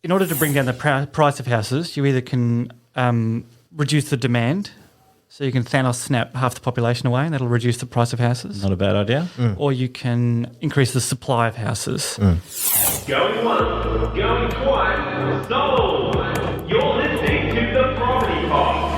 in order to bring down the price of houses, you either can reduce the demand, so you can Thanos snap half the population away and that'll reduce the price of houses. Not a bad idea. Or you can increase the supply of houses. Going once, going twice, sold! You're listening to The Property Pod.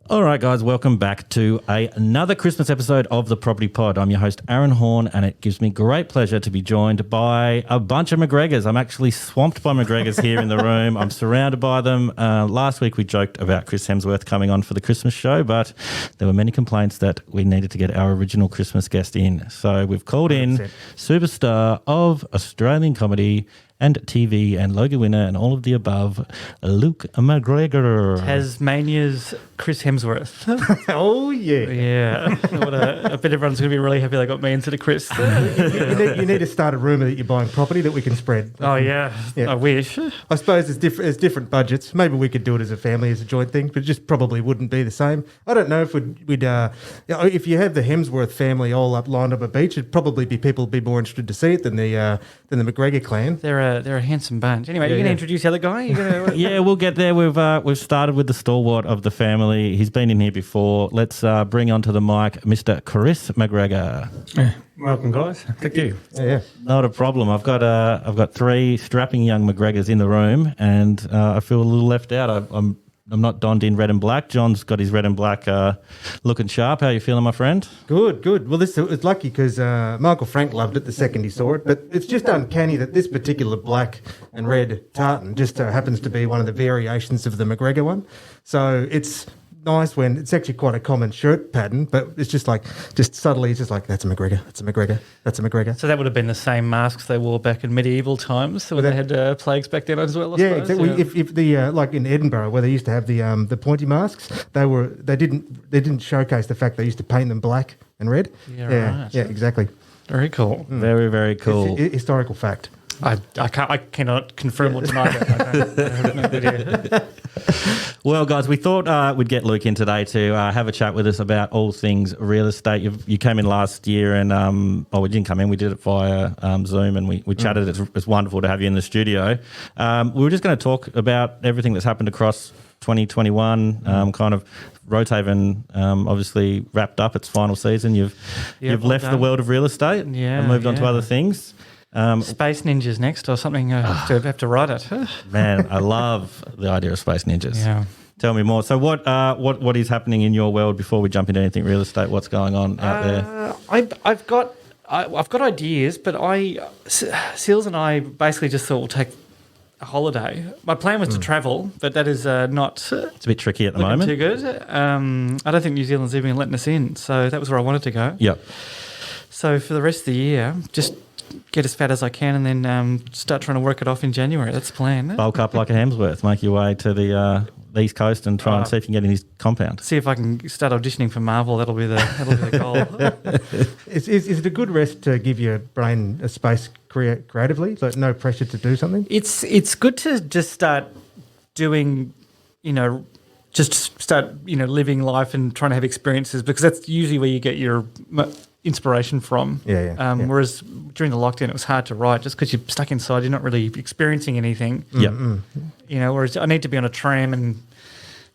All right, guys, welcome back to another Christmas episode of The Property Pod. I'm your host, Aaron Horn, and it gives me great pleasure to be joined by a bunch of McGregors. I'm actually swamped by McGregors here in the room. I'm surrounded by them. Last week we joked about Chris Hemsworth coming on for the Christmas show, but there were many complaints that we needed to get our original Christmas guest in. So we've called in 100%. Superstar of Australian comedy and TV and Logie winner and all of the above, Luke McGregor. Tasmania's Chris Hemsworth. Oh, yeah. Yeah. I bet everyone's going to be really happy they got me instead of Chris. You need to start a rumour that you're buying property that we can spread. Oh, yeah. I wish. I suppose there's different budgets. Maybe we could do it as a family, as a joint thing, but it just probably wouldn't be the same. I don't know if if you have the Hemsworth family all lined up a beach, it'd probably be people would be more interested to see it than the McGregor clan. They're a handsome bunch. Anyway, you're going to introduce the other guy? Yeah, we'll get there. We've started with the stalwart of the family. He's been in here before. Let's bring onto the mic Mr. Chris Mcgregor. Welcome, guys. Thank you. Yeah. Not a problem. I've got three strapping young McGregors in the room, and I feel a little left out. I'm not donned in red and black. John's got his red and black looking sharp. How are you feeling, my friend? Good. Well, it's lucky because Michael Frank loved it the second he saw it, but it's just uncanny that this particular black and red tartan just happens to be one of the variations of the McGregor one. So it's nice when it's actually quite a common shirt pattern, but it's just subtly, it's just like, that's a McGregor, that's a McGregor, that's a McGregor. So that would have been the same masks they wore back in medieval times, when they had plagues back then as well, I suppose. Exactly. Yeah. If the like in Edinburgh where they used to have the pointy masks, they didn't showcase the fact they used to paint them black and red. Yeah, right. Yeah, exactly. Very cool. Very, very cool. It's historical fact. I cannot confirm or deny that. I have no idea. Well, guys, we thought we'd get Luke in today to have a chat with us about all things real estate. You came in last year and, we didn't come in, we did it via Zoom and we chatted. It's wonderful to have you in the studio. We were just going to talk about everything that's happened across 2021, kind of Rotaven obviously wrapped up its final season. You've left the world of real estate and moved on to other things. Space Ninjas next or something. I have to write it. Man, I love the idea of Space Ninjas. Yeah. Tell me more. So what is happening in your world before we jump into anything real estate? What's going on out there? I've got ideas, but Seals and I basically just thought we'll take a holiday. My plan was to travel, but that is not. It's a bit tricky at the moment. Too good. I don't think New Zealand's even letting us in, so that was where I wanted to go. Yep. So for the rest of the year, just get as fat as I can and then start trying to work it off in January. That's the plan. Bulk up like a Hemsworth. Make your way to the East Coast and try and see if you can get in his compound. See if I can start auditioning for Marvel. That'll be the goal. Is it a good rest to give your brain a space creatively? Like no pressure to do something? It's good to just start doing, living life and trying to have experiences, because that's usually where you get your inspiration from. Yeah. Whereas during the lockdown, it was hard to write just because you're stuck inside. You're not really experiencing anything. Yeah. Whereas I need to be on a tram and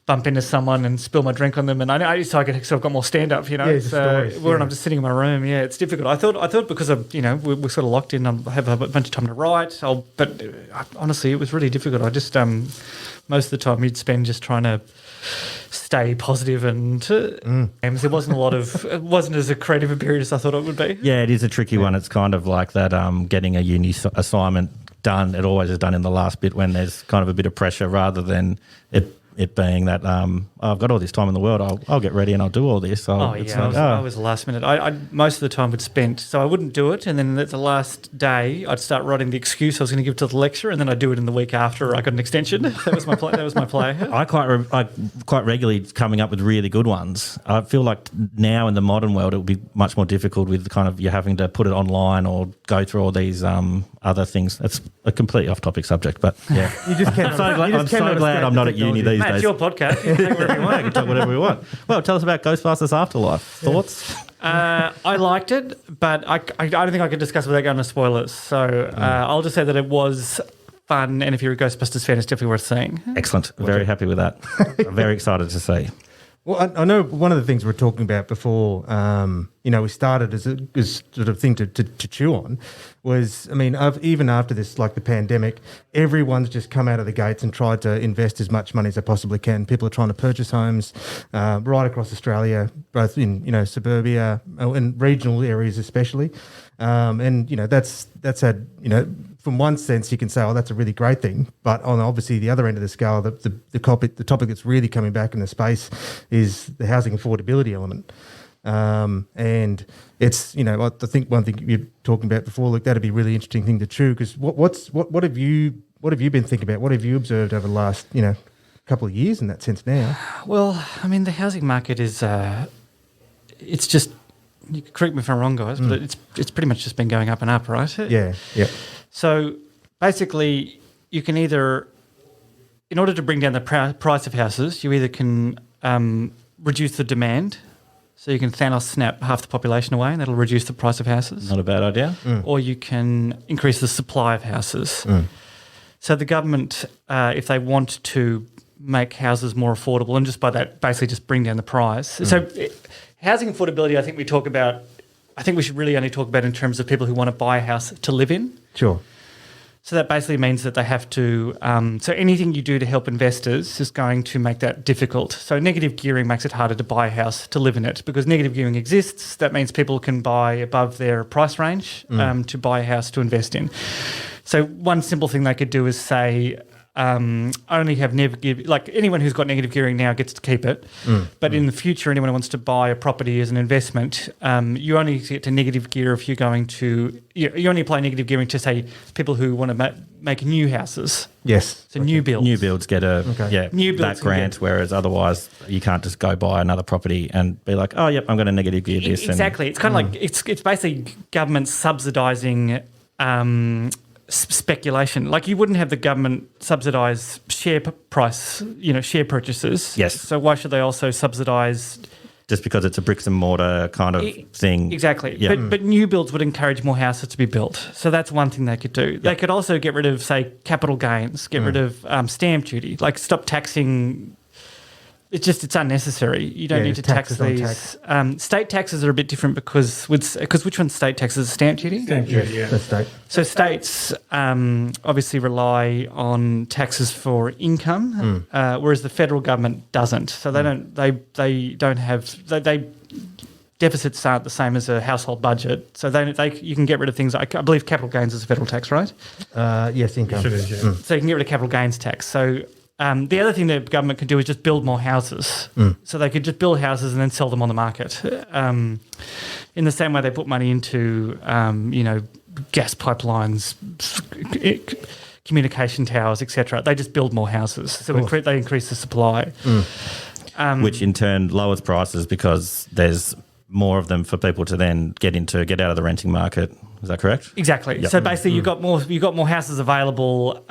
bump into someone and spill my drink on them, and I sort of got more stand up. When I'm just sitting in my room, it's difficult. I thought because of we're sort of locked in, I have a bunch of time to write. But honestly, it was really difficult. I just most of the time you'd spend just trying to stay positive, and there it wasn't as a creative a period as I thought it would be. Yeah, it is a tricky one. It's kind of like that getting a uni assignment done. It always is done in the last bit when there's kind of a bit of pressure, rather than it being that I've got all this time in the world, I'll get ready and I'll do all this. I was the last minute. I most of the time would spend, so I wouldn't do it, and then at the last day I'd start writing the excuse I was going to give to the lecturer, and then I'd do it in the week after I got an extension. That was my play. I quite regularly coming up with really good ones. I feel like now in the modern world it would be much more difficult with kind of you having to put it online or go through all these other things. It's a completely off-topic subject, but yeah. I'm so glad I'm not at uni these days. It's your podcast. You can take whatever you want. I can talk whatever we want. Well, tell us about Ghostbusters Afterlife. Thoughts? I liked it, but I don't think I could discuss without going to spoilers. So I'll just say that it was fun, and if you're a Ghostbusters fan, it's definitely worth seeing. Excellent. Very happy with that. Very excited to see. Well, I know one of the things we were talking about before, we started as sort of thing to chew on was, even after this, like the pandemic, everyone's just come out of the gates and tried to invest as much money as they possibly can. People are trying to purchase homes right across Australia, both in, suburbia and regional areas especially. That's had, from one sense, you can say, oh, that's a really great thing. But on obviously the other end of the scale, the topic that's really coming back in the space is the housing affordability element. And it's, I think one thing you're talking about before, look, that'd be a really interesting thing to chew, because what have you been thinking about? What have you observed over the last, couple of years in that sense now? Well, the housing market is, it's just, you can correct me if I'm wrong, guys, but it's pretty much just been going up and up, right? Yeah. So basically, you can either, in order to bring down the price of houses, you either can reduce the demand, so you can Thanos snap half the population away, and that'll reduce the price of houses. Not a bad idea. Or you can increase the supply of houses. So the government, if they want to make houses more affordable, and just by that, basically just bring down the price. So housing affordability, I think we should really only talk about in terms of people who want to buy a house to live in. Sure. So that basically means that they have to, so anything you do to help investors is going to make that difficult. So negative gearing makes it harder to buy a house to live in it, because negative gearing exists. That means people can buy above their price range to buy a house to invest in. So one simple thing they could do is say, only have negative, like anyone who's got negative gearing now gets to keep it. But in the future, anyone who wants to buy a property as an investment, you only get to negative gear if you're going to, you only apply negative gearing to, say, people who want to make new houses. Yes. So new builds. New builds get New builds that grant, whereas otherwise you can't just go buy another property and be like, oh, yep, I'm going to negative gear this. Exactly. It's kind of like, it's basically government subsidising speculation. Like, you wouldn't have the government subsidise share price, share purchases. Yes. So why should they also subsidise? Just because it's a bricks and mortar kind of thing. Exactly. Yeah. But new builds would encourage more houses to be built. So that's one thing they could do. Yep. They could also get rid of, say, capital gains, get rid of stamp duty, like stop taxing. It's unnecessary. You don't need to tax these. State taxes are a bit different because which one's state taxes? Stamp duty? Stamp duty, yeah. That's state. So states obviously rely on taxes for income, whereas the federal government doesn't. So they don't. They don't have. They deficits aren't the same as a household budget. So you can get rid of things like, I believe capital gains is a federal tax, right? Yes, income. It is, yeah. So you can get rid of capital gains tax. So the other thing the government could do is just build more houses. So they could just build houses and then sell them on the market. In the same way they put money into, gas pipelines, communication towers, etc. They just build more houses. So they increase the supply. Which in turn lowers prices because there's more of them for people to then get out of the renting market. Is that correct? Exactly. Yep. So basically, you've got more houses available.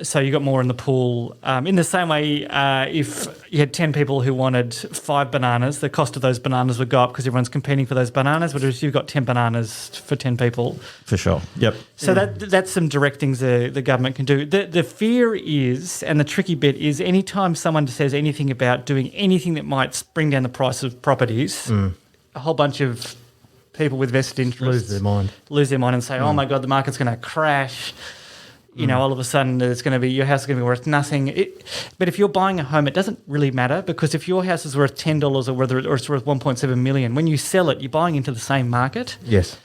So you got more in the pool. In the same way, if you had 10 people who wanted 5 bananas, the cost of those bananas would go up because everyone's competing for those bananas. But if you've got 10 bananas for 10 people, for sure. Yep. So that's some direct things the government can do. The fear is, and the tricky bit is, anytime someone says anything about doing anything that might bring down the price of properties, a whole bunch of people with vested interests lose their mind and say, oh my God, the market's going to crash. All of a sudden your house is going to be worth nothing. But if you're buying a home, it doesn't really matter, because if your house is worth $10 or it's worth 1.7 million, when you sell it, you're buying into the same market. Yes.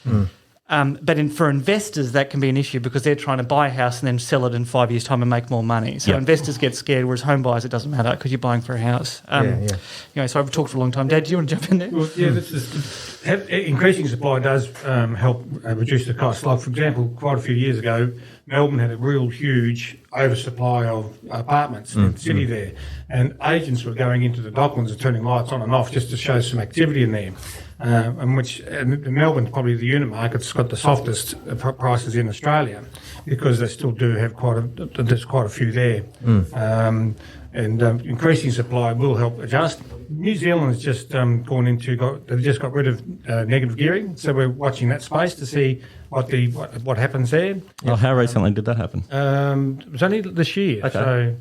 But for investors, that can be an issue because they're trying to buy a house and then sell it in 5 years' time and make more money. So investors get scared, whereas home buyers, it doesn't matter because you're buying for a house. So I've talked for a long time. Dad, do you want to jump in there? Well, increasing supply does help reduce the cost. Like, for example, quite a few years ago, Melbourne had a real huge oversupply of apartments in the city there, and agents were going into the Docklands and turning lights on and off just to show some activity in there. And Melbourne, probably the unit market's got the softest prices in Australia, because they still do have there's quite a few there. Increasing supply will help adjust. New Zealand has just they've just got rid of negative gearing, so we're watching that space to see what happens there. Well, how recently did that happen? It was only this year, so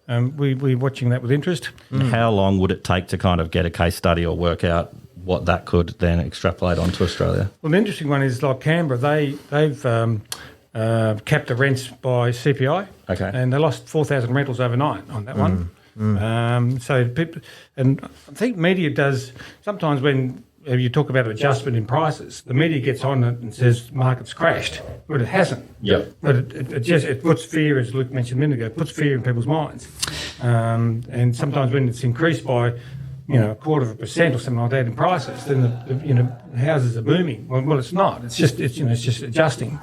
we're watching that with interest. How long would it take to kind of get a case study or work out what that could then extrapolate onto Australia? Well, the interesting one is like Canberra, they've capped the rents by CPI, and they lost 4,000 rentals overnight on that one. So people, and I think media does sometimes when you talk about adjustment in prices, the media gets on it and says market's crashed, but it hasn't. But it puts fear, as Luke mentioned a minute ago, it puts fear in people's minds, and sometimes when it's increased by 0.25% or something like that in prices, then the houses are booming. Well, it's not. It's just adjusting.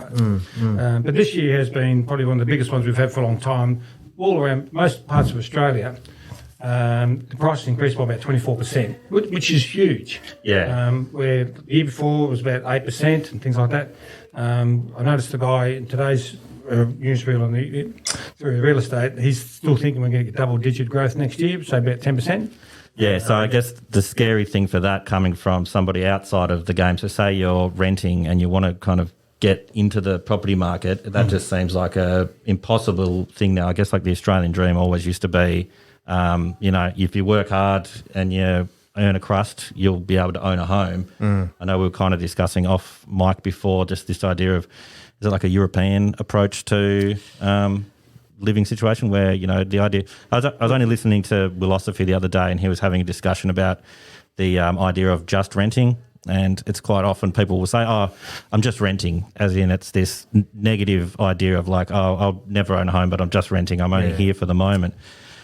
But this year has been probably one of the biggest ones we've had for a long time. All around most parts of Australia, the prices increased by about 24%, which is huge. Where the year before it was about 8% and things like that. I noticed the guy in today's newsreel through real estate, he's still thinking we're going to get double-digit growth next year, so about 10%. Yeah, so I guess the scary thing for that coming from somebody outside of the game, so say you're renting and you want to kind of get into the property market, that just seems like a impossible thing now. I guess like the Australian dream always used to be, if you work hard and you earn a crust, you'll be able to own a home. I know we were kind of discussing off mic before just this idea of, is it like a European approach to living situation where, the idea... I was only listening to Philosophy the other day and he was having a discussion about the idea of just renting. And it's quite often people will say, I'm just renting, as in it's this negative idea of like, I'll never own a home, but I'm just renting. I'm only here for the moment.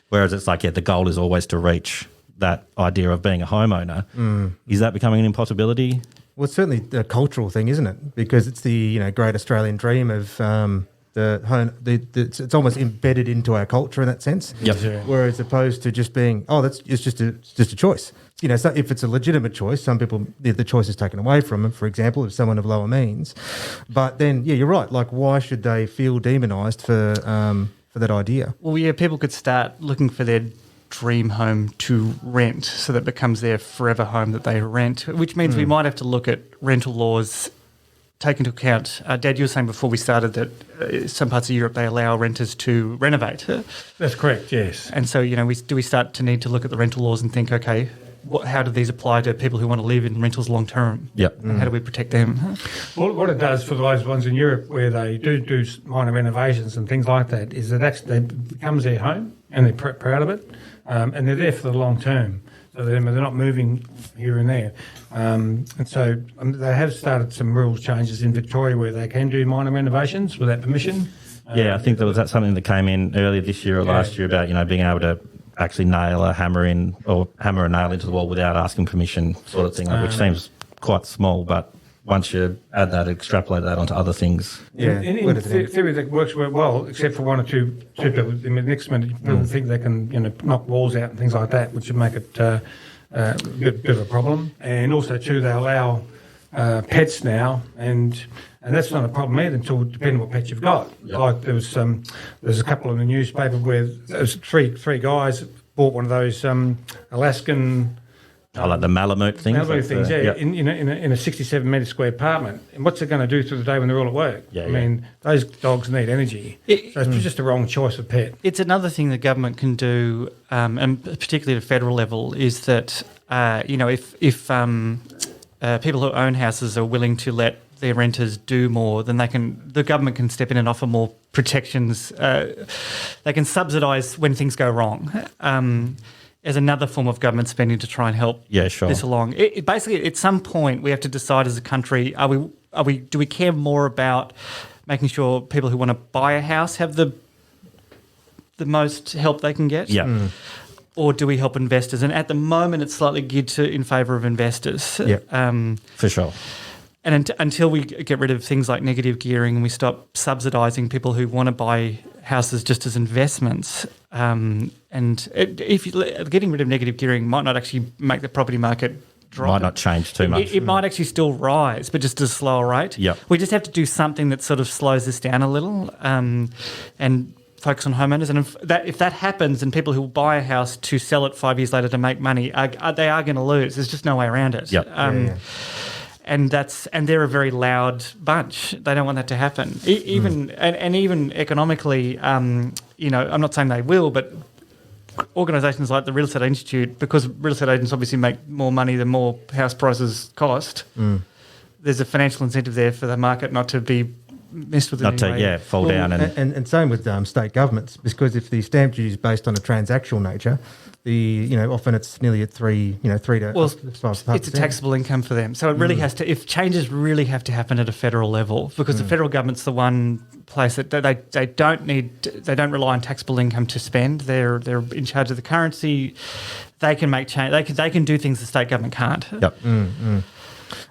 Whereas it's like, the goal is always to reach that idea of being a homeowner. Is that becoming an impossibility? Well, it's certainly a cultural thing, isn't it? Because it's the great Australian dream of the home. It's almost embedded into our culture in that sense. Whereas opposed to just being, it's just a choice. So if it's a legitimate choice, some people the choice is taken away from them. For example, if someone of lower means, but then you're right. Like, why should they feel demonised for that idea? Well, people could start looking for their dream home to rent, so that becomes their forever home that they rent. Which means we might have to look at rental laws. Take into account, Dad, you were saying before we started that some parts of Europe, they allow renters to renovate. That's correct, yes. And so, we start to need to look at the rental laws and think, okay, how do these apply to people who want to live in rentals long term? How do we protect them? Well, what it does for those ones in Europe where they do minor renovations and things like that is that actually it becomes their home and they're proud of it, and they're there for the long term. So they're not moving here and there. And so they have started some rules changes in Victoria where they can do minor renovations without permission. I think there was something that came in earlier this year or last year about, being able to actually nail a hammer in or hammer a nail into the wall without asking permission sort of thing, which seems quite small, but once you add that, extrapolate that onto other things. In theory, that works well, except for one or two people. In the next minute, people think they can, knock walls out and things like that, which would make it a bit of a problem. And also, too, they allow pets now, and that's not a problem either until depending on what pet you've got. Like there's a couple in the newspaper where there's three guys bought one of those Alaskan. Like the Malamute things? Malamute things, in a 67-metre square apartment. And what's it going to do through the day when they're all at work? I mean, those dogs need energy. So it's just the wrong choice of pet. It's another thing the government can do, and particularly at a federal level, is that, if people who own houses are willing to let their renters do more, then the government can step in and offer more protections. They can subsidise when things go wrong. As another form of government spending to try and help this along. Basically, at some point, we have to decide as a country: do we care more about making sure people who want to buy a house have the most help they can get? Or do we help investors? And at the moment, it's slightly geared in favour of investors. For sure. And until we get rid of things like negative gearing and we stop subsidising people who want to buy houses just as investments, getting rid of negative gearing might not actually make the property market drop. Might not change too much. It might actually still rise, but just at a slower rate. We just have to do something that sort of slows this down a little, and focus on homeowners. And if that happens, and people who buy a house to sell it 5 years later to make money, they are going to lose. There's just no way around it. and they're a very loud bunch. They don't want that to happen. Even economically, I'm not saying they will, but organisations like the Real Estate Institute, because real estate agents obviously make more money the more house prices cost. There's a financial incentive there for the market not to be messed with. Fall down and same with state governments, because if the stamp duty is based on a transactional nature, often it's nearly at 3 to 5%. It's a taxable income for them. So it really has to. If changes really have to happen at a federal level, because the federal government's the one place that they don't rely on taxable income to spend. They're in charge of the currency. They can make change. They can do things the state government can't. Yep.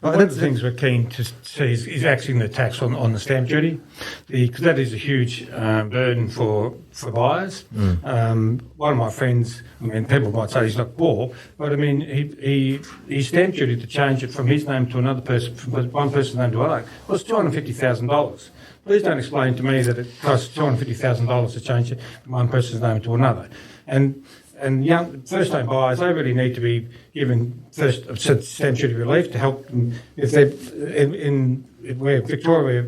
One of the things we're keen to see is axing the tax on the stamp duty, because that is a huge burden for buyers. One of my friends, people might say he's not poor, but he stamp duty to change it from his name to another person, from one person's name to another, was $250,000. Please don't explain to me that it costs $250,000 to change it from one person's name to another. And young first-time buyers, they really need to be given stamp duty relief to help them. If they're in where Victoria,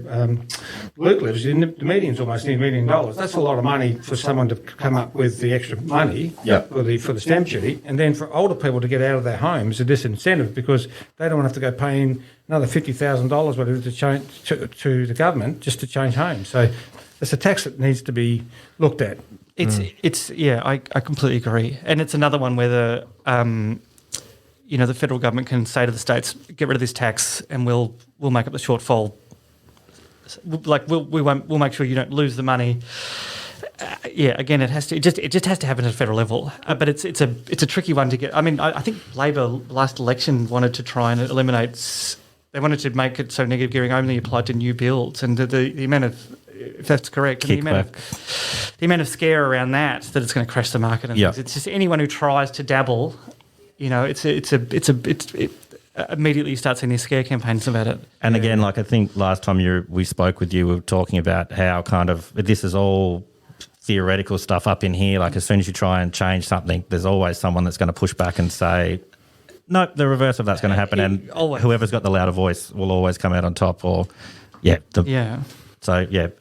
Luke lives, the median's almost near $1 million. That's a lot of money for someone to come up with the extra money for the stamp duty. And then for older people to get out of their homes, a disincentive, because they don't want to have to go paying another $50,000 whatever to change to the government just to change homes. So it's a tax that needs to be looked at. I completely agree, and it's another one where the federal government can say to the states, get rid of this tax, and we'll make up the shortfall. We'll make sure you don't lose the money. Again, it just has to happen at a federal level. But it's a tricky one to get. I think Labor last election wanted to try and eliminate. They wanted to make it so negative gearing only applied to new builds, and the amount of, if that's correct, the amount of scare around that it's going to crash the market. And things. It's just anyone who tries to dabble, it immediately start seeing these scare campaigns about it. And again, I think last time we spoke with you, we were talking about how kind of this is all theoretical stuff up in here. Like as soon as you try and change something, there's always someone that's going to push back and say, no, the reverse of that's going to happen, and whoever's got the louder voice will always come out on top. So,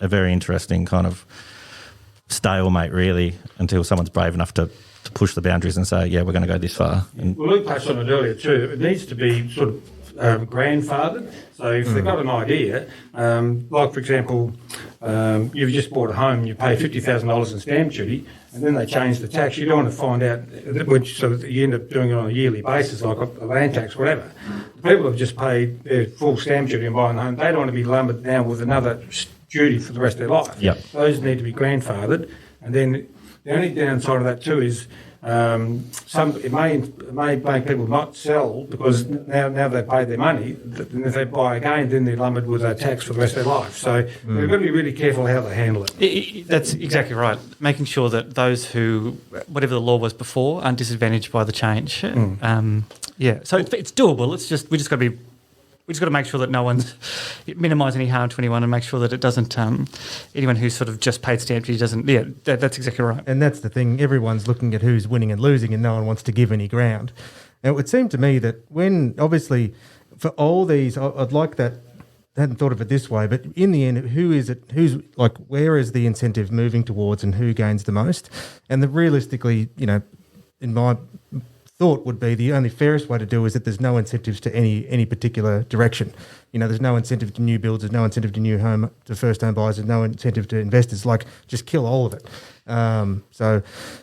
a very interesting kind of stalemate, really, until someone's brave enough to push the boundaries and say, we're going to go this far. Well, Luke touched on it earlier too. It needs to be sort of grandfathered. So if they've got an idea, like for example, you've just bought a home, you pay $50,000 in stamp duty, and then they change the tax. You don't want to find out, so you end up doing it on a yearly basis, like a land tax, whatever. The people have just paid their full stamp duty and buying the home. They don't want to be lumbered now with another duty for the rest of their life. Yep. Those need to be grandfathered. And then the only downside of that too is it may make people not sell, because now they've paid their money, and if they buy again, then they're lumbered with a tax for the rest of their life. So we've got to be really careful how they handle it. That's exactly right. Making sure that those who, whatever the law was before, aren't disadvantaged by the change. So it's doable. It's just we just got to make sure that no one's minimise any harm to anyone, and make sure that it doesn't. Anyone who's sort of just paid stamp duty doesn't. Yeah, that's exactly right. And that's the thing. Everyone's looking at who's winning and losing, and no one wants to give any ground. And it would seem to me that when, obviously, for all these, I'd like that. I hadn't thought of it this way, but in the end, who is it? Where is the incentive moving towards, and who gains the most? And realistically, in my thought would be the only fairest way to do is that there's no incentives to any particular direction. There's no incentive to new builds, there's no incentive to first home buyers, there's no incentive to investors. Just kill all of it. So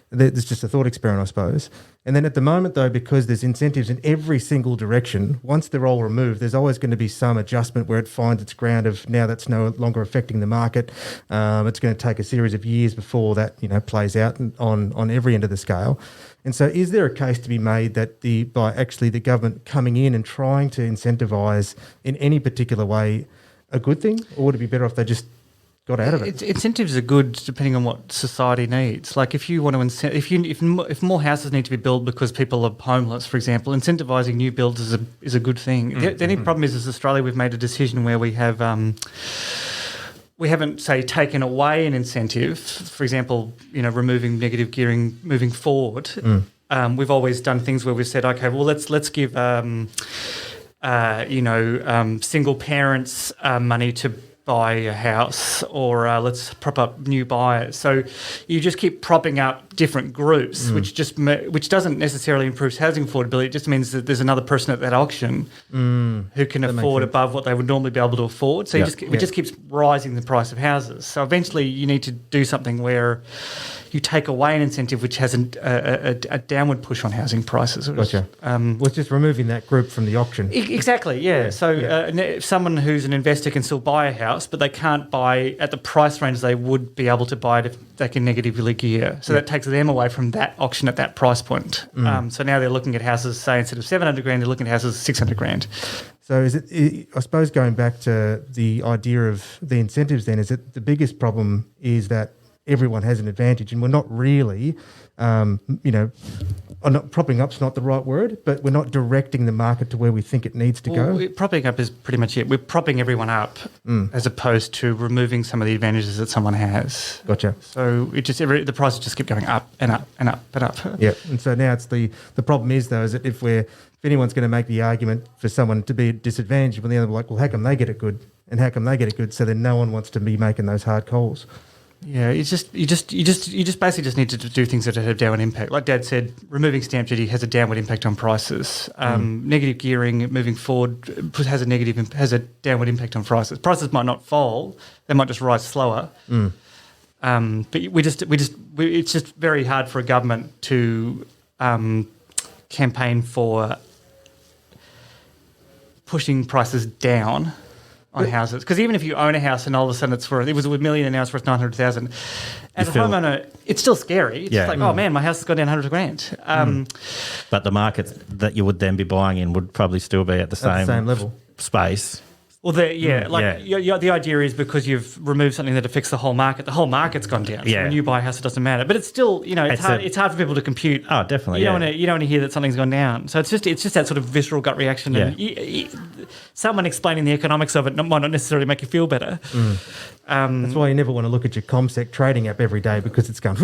there's just a thought experiment, I suppose. And then at the moment, though, because there's incentives in every single direction, once they're all removed, there's always going to be some adjustment where it finds its ground of now that's no longer affecting the market. It's going to take a series of years before that plays out on every end of the scale. And so is there a case to be made that by the government coming in and trying to incentivise in any particular way a good thing, or would it be better if they just got out of it? Incentives are good depending on what society needs. Like if you want to if more houses need to be built because people are homeless, for example, incentivising new builds is a good thing. The only problem is Australia, we've made a decision where we have we haven't, say, taken away an incentive, for example, removing negative gearing moving forward. We've always done things where we've said, okay, well, let's give single parents money to buy a house, or let's prop up new buyers. So you just keep propping up different groups, which doesn't necessarily improve housing affordability. It just means that there's another person at that auction who can afford above what they would normally be able to afford. So it just keeps rising the price of houses. So eventually you need to do something where you take away an incentive which has a downward push on housing prices. Gotcha. It's just removing that group from the auction. Exactly, yeah. So if someone who's an investor can still buy a house, but they can't buy at the price range they would be able to buy it if they can negatively gear. So that takes them away from that auction at that price point. So now they're looking at houses, say, instead of 700 grand, they're looking at houses 600 grand. So I suppose going back to the idea of the incentives then, is it the biggest problem is that everyone has an advantage, and we're not really, not propping up's not the right word, but we're not directing the market to where we think it needs to go. Propping up is pretty much it. We're propping everyone up as opposed to removing some of the advantages that someone has. Gotcha. So the prices just keep going up and up and up and up. Yeah, and so now it's the problem is though, is that if anyone's going to make the argument for someone to be at disadvantage, well, the other like, well, how come they get it good, and how come they get it good? So then no one wants to be making those hard calls. Yeah, you just basically just need to do things that have a downward impact. Like Dad said, removing stamp duty has a downward impact on prices. Negative gearing moving forward has a downward impact on prices. Prices might not fall; they might just rise slower. But it's just very hard for a government to campaign for pushing prices down on houses, because even if you own a house and all of a sudden it was $1 million and now it's worth 900,000, as a homeowner, it's still scary. It's like, oh man, my house has gone down 100 grand. But the markets that you would then be buying in would probably still be at the same level space. Well, the idea is because you've removed something that affects the whole market's gone down. So when you buy a house, it doesn't matter. But it's still, it's hard for people to compute. Oh, definitely. You don't want to hear that something's gone down. So it's just that sort of visceral gut reaction. Yeah. And someone explaining the economics of it might not necessarily make you feel better. That's why you never want to look at your ComSec trading app every day, because it's going.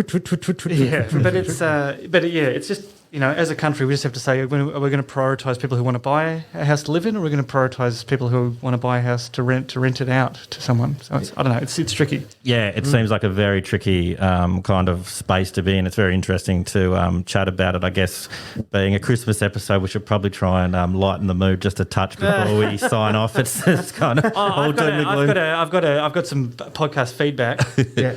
It's just, as a country, we just have to say, are we going to prioritise people who want to buy a house to live in, or are we going to prioritise people who want to buy a house to rent it out to someone? So I don't know. It's tricky. Yeah, it seems like a very tricky kind of space to be in. It's very interesting to chat about it. I guess being a Christmas episode, we should probably try and lighten the mood just a touch before we sign off. It's kind of all doom and gloom. I've got some podcast feedback.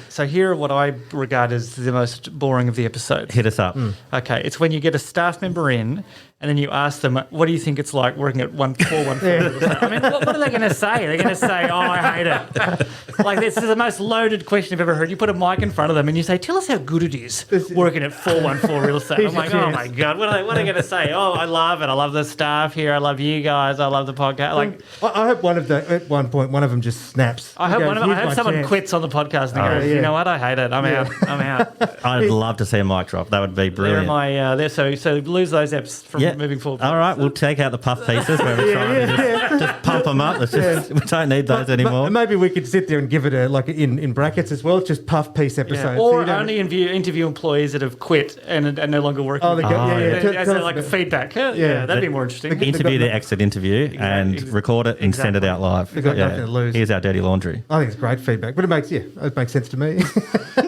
So here are what I regard as the most boring of the episodes. Hit us up. Okay, it's when you get a staff member in and then you ask them, what do you think it's like working at 414? I mean, what are they going to say? They're going to say, oh, I hate it. Like, this is the most loaded question I've ever heard. You put a mic in front of them and you say, tell us how good it is working at 414 Real Estate. I'm like, oh, my God, what are they going to say? Oh, I love it. I love the staff here. I love you guys. I love the podcast. Like, I hope at one point, one of them just snaps. I hope someone quits on the podcast and goes, you know what? I hate it. I'm out. I'd love to see a mic drop. That would be brilliant. So lose those apps from moving forward. All right, we'll take out the puff pieces where we're trying to just pump them up. We don't need those anymore. Maybe we could sit there and give it in brackets as well, just puff piece episode. Or only interview employees that have quit and are no longer working. Oh, as a feedback. That'd be more interesting. Interview the exit interview and record it and send it out live. They've got nothing to lose. Here's our dirty laundry. I think it's great feedback, but it makes sense to me.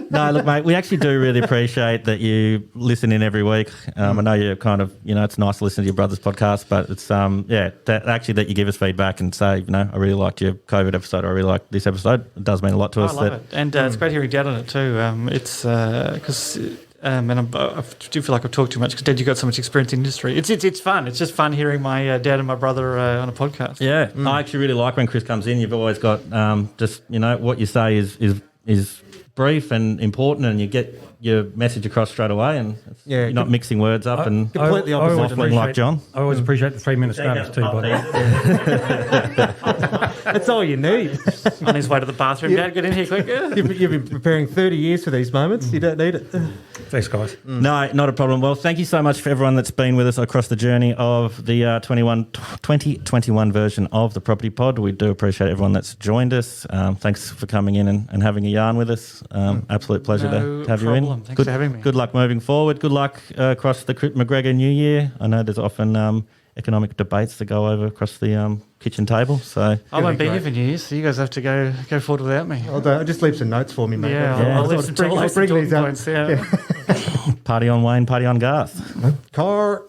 No, look, mate, we actually do really appreciate that you listen in every week. I know you're kind of, it's nice to listen to your brother's podcast, but it's, that you give us feedback and say, I really liked your COVID episode, or I really liked this episode. It does mean a lot to us. I love it. And it's great hearing Dad on it too. It's because... and I do feel like I've talked too much because, Dad, you've got so much experience in the industry. It's fun. It's just fun hearing my dad and my brother on a podcast. Yeah. I actually really like when Chris comes in. You've always got what you say is brief and important, and you get your message across straight away, and you're not mixing words up and completely opposite like John. I always appreciate the 3-minute notice too, by the way. That's all you need. On his way to the bathroom, Dad, get in here quick. You've been preparing 30 years for these moments. You don't need it. Thanks, guys. No, not a problem. Well, thank you so much for everyone that's been with us across the journey of the 2021 version of the Property Pod. We do appreciate everyone that's joined us. Thanks for coming in and having a yarn with us. Absolute pleasure to have you in. Thanks for having me. Good luck moving forward. Good luck across the McGregor New Year. I know there's often economic debates that go over across the kitchen table. So I won't be great. here for New Year's, so you guys have to go forward without me. I'll just leave some notes for me, mate. Yeah, I'll leave some bring these up. points. Yeah. party on Wayne, party on Garth. Car.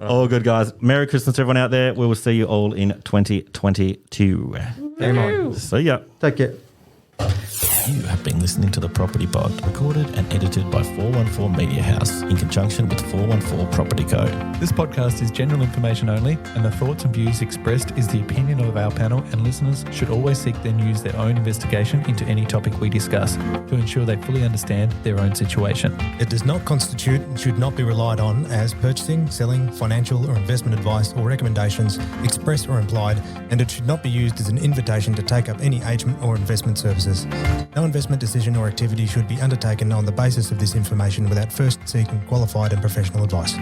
All good, guys. Merry Christmas, everyone out there. We will see you all in 2022. Game on. See ya. Take care. You have been listening to The Property Pod, recorded and edited by 414 Media House in conjunction with 414 Property Code. This podcast is general information only, and the thoughts and views expressed is the opinion of our panel, and listeners should always seek and use their own investigation into any topic we discuss to ensure they fully understand their own situation. It does not constitute and should not be relied on as purchasing, selling, financial or investment advice or recommendations, express or implied, and it should not be used as an invitation to take up any agent or investment services. No investment decision or activity should be undertaken on the basis of this information without first seeking qualified and professional advice.